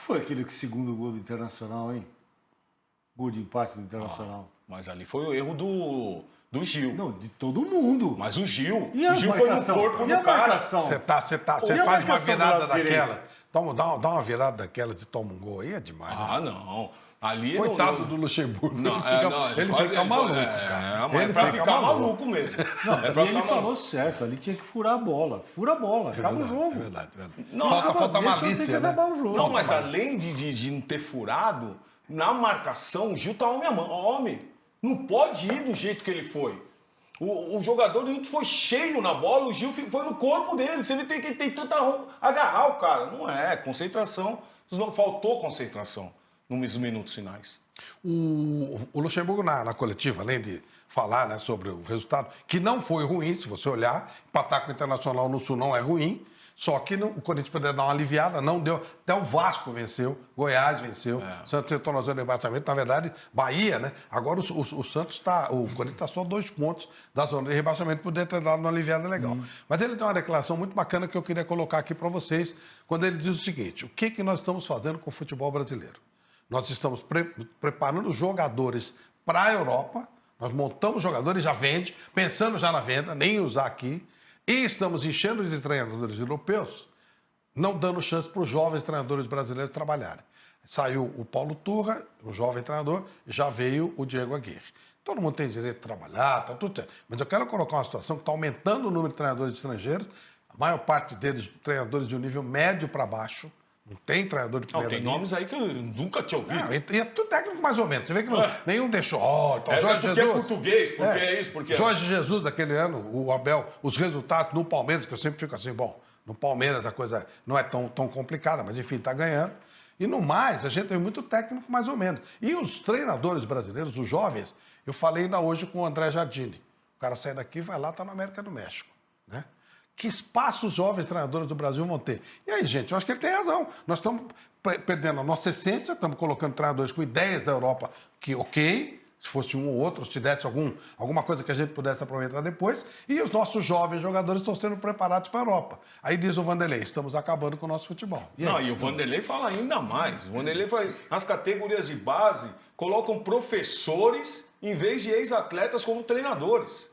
foi aquele segundo gol do Internacional, hein? Gol de empate do Internacional. Mas ali foi o erro do Gil. Não, de todo mundo. Mas o Gil E a foi no marcação? corpo E a do cara. marcação? Você E a faz uma marcação do virada lado direito? daquela. Dá uma virada daquela e toma um gol aí, é demais. Né? Ah, não. Ali Coitado do Luxemburgo. Não, Ele fica maluco, cara. Mas Ele é pra fica ficar maluco. maluco mesmo. Não, É pra e ele ficar falou maluco. certo, ali tinha que furar a bola. Fura a bola, acaba o jogo. É verdade, é verdade. Não, falta Deixa, tem que malícia, né? acabar o jogo. Não, mas além de não ter furado, na marcação, o Gil tá homem. Não pode ir do jeito que ele foi. O jogador do Inter foi cheio na bola, o Gil foi no corpo dele. Você tem que tentar agarrar o cara. Não é, concentração. Faltou concentração nos minutos finais. O Luxemburgo, na coletiva, além de falar, né, sobre o resultado, que não foi ruim, se você olhar, empatar com o Internacional no Sul não é ruim, só que o Corinthians poderia dar uma aliviada, não deu. Até o Vasco venceu, Goiás venceu, Santos entrou na zona de rebaixamento, na verdade, Bahia, né? Agora o Santos o Corinthians está só 2 pontos da zona de rebaixamento, poderia ter dado uma aliviada legal. Mas ele tem uma declaração muito bacana que eu queria colocar aqui para vocês, quando ele diz o seguinte: o que nós estamos fazendo com o futebol brasileiro? Nós estamos preparando jogadores para a Europa, nós montamos jogadores, já vende, pensando já na venda, nem usar aqui, e estamos enchendo de treinadores europeus, não dando chance para os jovens treinadores brasileiros trabalharem. Saiu o Paulo Turra, o jovem treinador, e já veio o Diego Aguirre. Todo mundo tem direito de trabalhar, tá tudo certo. Mas eu quero colocar uma situação que está aumentando o número de treinadores estrangeiros, a maior parte deles treinadores de um nível médio para baixo. Não tem treinador de Não, primeira tem linha. nomes aí que eu nunca tinha ouvido. Não, e é tudo técnico mais ou menos. Você vê que nenhum deixou. Então, Jorge Porque Jesus, é português, porque é isso, porque Jorge Jesus, daquele ano, o Abel, os resultados no Palmeiras, que eu sempre fico assim, bom, no Palmeiras a coisa não é tão complicada, mas enfim, está ganhando. E no mais, a gente tem muito técnico mais ou menos. E os treinadores brasileiros, os jovens, eu falei ainda hoje com o André Jardine. O cara sai daqui, vai lá, está na América do México, né? Que espaço os jovens treinadores do Brasil vão ter? E aí, gente, eu acho que ele tem razão. Nós estamos perdendo a nossa essência, estamos colocando treinadores com ideias da Europa que, ok, se fosse um ou outro, se desse alguma coisa que a gente pudesse aproveitar depois, e os nossos jovens jogadores estão sendo preparados para a Europa. Aí diz o Vanderlei, estamos acabando com o nosso futebol. E o Vanderlei fala ainda mais. O Vanderlei vai, nas categorias de base, colocam professores em vez de ex-atletas como treinadores.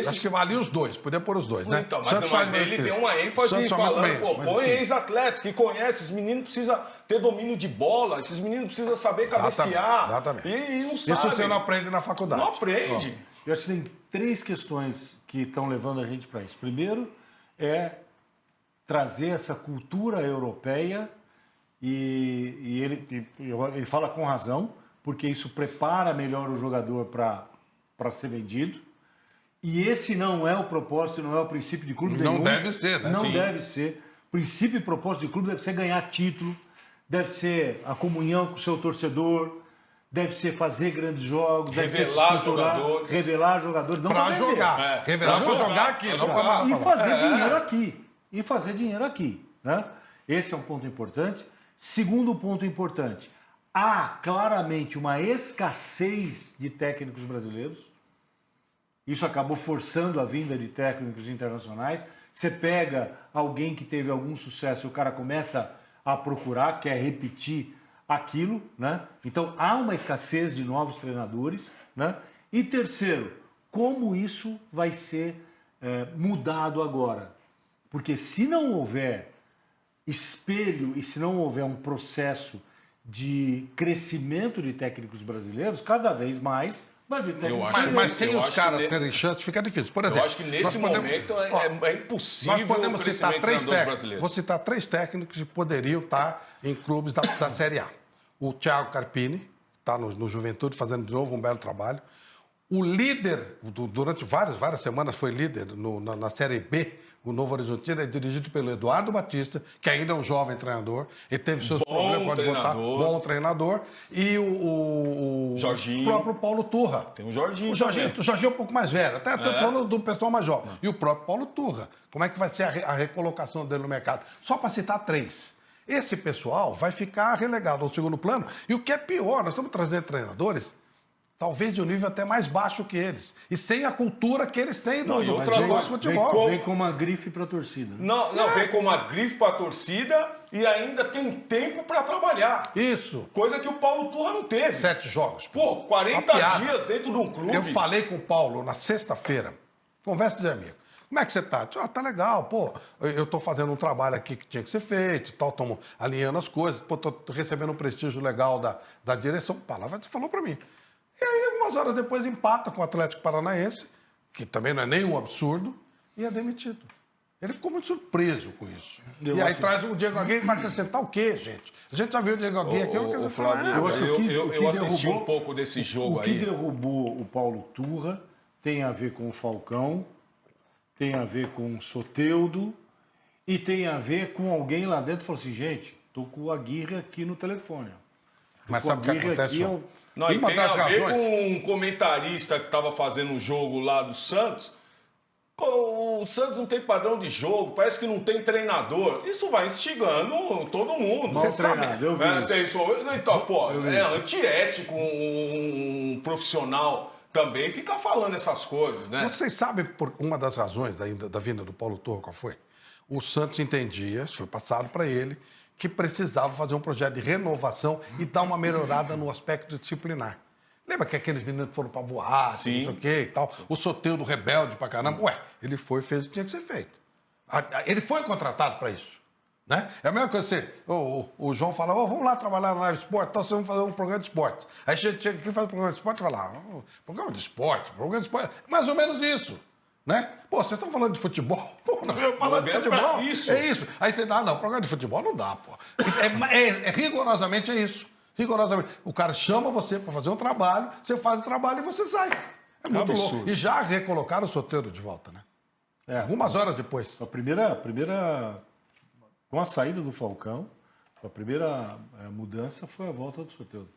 Acho que valia os dois, podia pôr os dois, né? Então, mas ele tem uma ênfase falando, põe ex-atletas que conhecem, esses meninos precisam ter domínio de bola, esses meninos precisam saber cabecear. Exatamente. E não sabe. Isso você não aprende na faculdade. Não aprende. Eu acho que tem 3 questões que estão levando a gente para isso. Primeiro é trazer essa cultura europeia e ele fala com razão, porque isso prepara melhor o jogador para ser vendido. E esse não é o propósito, não é o princípio de clube nenhum. Não deve ser, né? Não Sim. deve ser. Princípio e propósito de clube deve ser ganhar título, deve ser a comunhão com o seu torcedor, deve ser fazer grandes jogos, deve ser jogadores. revelar jogadores, não para jogar. Revelar para jogar aqui, não para e fazer dinheiro aqui. E fazer dinheiro aqui, né? Esse é um ponto importante. Segundo ponto importante, há claramente uma escassez de técnicos brasileiros. Isso acabou forçando a vinda de técnicos internacionais. Você pega alguém que teve algum sucesso e o cara começa a procurar, quer repetir aquilo, né? Então, há uma escassez de novos treinadores, né? E terceiro, como isso vai ser mudado agora? Porque se não houver espelho e se não houver um processo de crescimento de técnicos brasileiros, cada vez mais vai vir técnicos mas sem os caras terem chance, fica difícil. Por exemplo, eu acho que nesse momento é impossível nós podemos o crescimento citar 3 dos técnicos. brasileiros. Vou citar 3 técnicos que poderiam estar em clubes da Série A. O Thiago Carpini, está no Juventude, fazendo de novo um belo trabalho. O líder, durante várias semanas, foi líder na Série B, o Novo Horizontino, é dirigido pelo Eduardo Batista, que ainda é um jovem treinador. Ele teve seus problemas, pode votar. Bom treinador. E o Jorginho. próprio Paulo Turra. Tem o Jorginho. O Jorginho é um pouco mais velho, até falando do pessoal mais jovem. E o próprio Paulo Turra. Como é que vai ser a recolocação dele no mercado? Só para citar 3. Esse pessoal vai ficar relegado ao segundo plano. E o que é pior, nós estamos trazendo treinadores talvez de um nível até mais baixo que eles. E sem a cultura que eles têm do nosso futebol. Vem com uma grife para a torcida. Né? Não, vem com uma grife para a torcida e ainda tem tempo para trabalhar. Isso. Coisa que o Paulo Turra não teve. 7 jogos. Pô, 40 Uma piada. dias dentro de um clube. Eu falei com o Paulo na sexta-feira, conversa de amigo. Como é que você tá? Tá legal, pô. Eu tô fazendo um trabalho aqui que tinha que ser feito, tal, estamos alinhando as coisas, pô, tô recebendo um prestígio legal da direção. Palavra você falou pra mim. E aí, algumas horas depois, empata com o Atlético Paranaense, que também não é nenhum absurdo, e é demitido. Ele ficou muito surpreso com isso. E aí traz o Diego Aguirre para acrescentar o quê, gente? A gente já viu o Diego Aguirre aqui, eu não quero dizer Flávio, nada. eu assisti um pouco desse jogo O que aí. derrubou o Paulo Turra tem a ver com o Falcão, tem a ver com o Soteldo e tem a ver com alguém lá dentro que falou assim, gente, tô com o Aguirre aqui no telefone. Mas sabe o que acontece? Não, e Uma tem das a ver razões- com um comentarista que estava fazendo um jogo lá do Santos. O Santos não tem padrão de jogo, parece que não tem treinador. Isso vai instigando todo mundo. Mal Você sabe? treinado, eu vi isso. Então, pô, Eu vi é isso. antiético um profissional também ficar falando essas coisas, né? Vocês sabem por uma das razões da vinda do Paulo Turra qual foi? O Santos entendia, isso foi passado para ele, que precisava fazer um projeto de renovação e dar uma melhorada no aspecto disciplinar. Lembra que aqueles meninos que foram pra boate, Sim. não sei o quê e tal? O Soteldo rebelde pra caramba. Ué, ele foi e fez o que tinha que ser feito. Ele foi contratado para isso. Né? É a mesma coisa que o João fala, vamos lá trabalhar na Live Sport, então vocês vão fazer um programa de esportes. Aí chega aqui e faz um programa de esporte e fala, programa de esporte, mais ou menos isso. Né? Pô, vocês estão falando de futebol? Pô, não, eu falo de Programa futebol. pra isso. É isso. Aí você dá, não, programa de futebol não dá, pô. Rigorosamente é isso. Rigorosamente. O cara chama você para fazer um trabalho, você faz o trabalho e você sai. É muito Absurdo. louco. E já recolocaram o Soteldo de volta, né? É, Algumas horas depois. a primeira, com a saída do Falcão, a primeira mudança foi a volta do Soteldo.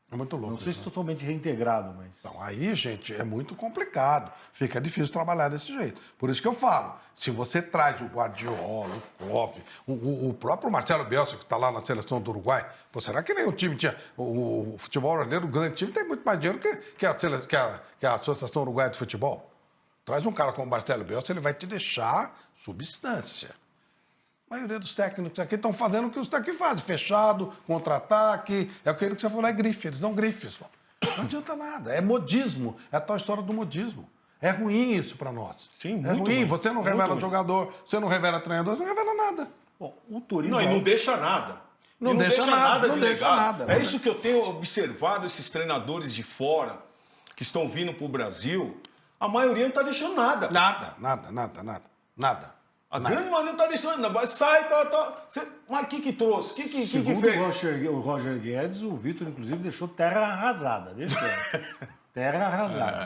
É muito louco. Não sei se isso, né? totalmente reintegrado, mas... Então, aí, gente, é muito complicado. Fica difícil trabalhar desse jeito. Por isso que eu falo, se você traz o Guardiola, o Klopp, o próprio Marcelo Bielsa, que está lá na seleção do Uruguai, pô, será que nem o time tinha... O futebol brasileiro, o grande time, tem muito mais dinheiro que a Associação Uruguaia de Futebol. Traz um cara como o Marcelo Bielsa, ele vai te deixar substância. A maioria dos técnicos aqui estão fazendo o que os técnicos fazem, fechado, contra-ataque, é aquilo que você falou, é grife, eles dão grifes. Não adianta nada, é modismo, é a tal história do modismo. É ruim isso para nós. Sim, é muito ruim, ruim, você não muito revela ruim. jogador, você não revela treinador, você não revela nada. Bom, o Torino... Não, e não deixa nada. Não E deixa nada, de não deixa legado. nada, É não isso que eu tenho observado, esses treinadores de fora, que estão vindo para o Brasil, a maioria não está deixando nada. Nada. A grande maioria não está deixando nada. Sai, mas o que trouxe? O que Segundo fez? o Roger Guedes, o Vitor, inclusive, deixou terra arrasada. Deixa eu ver. Terra arrasada.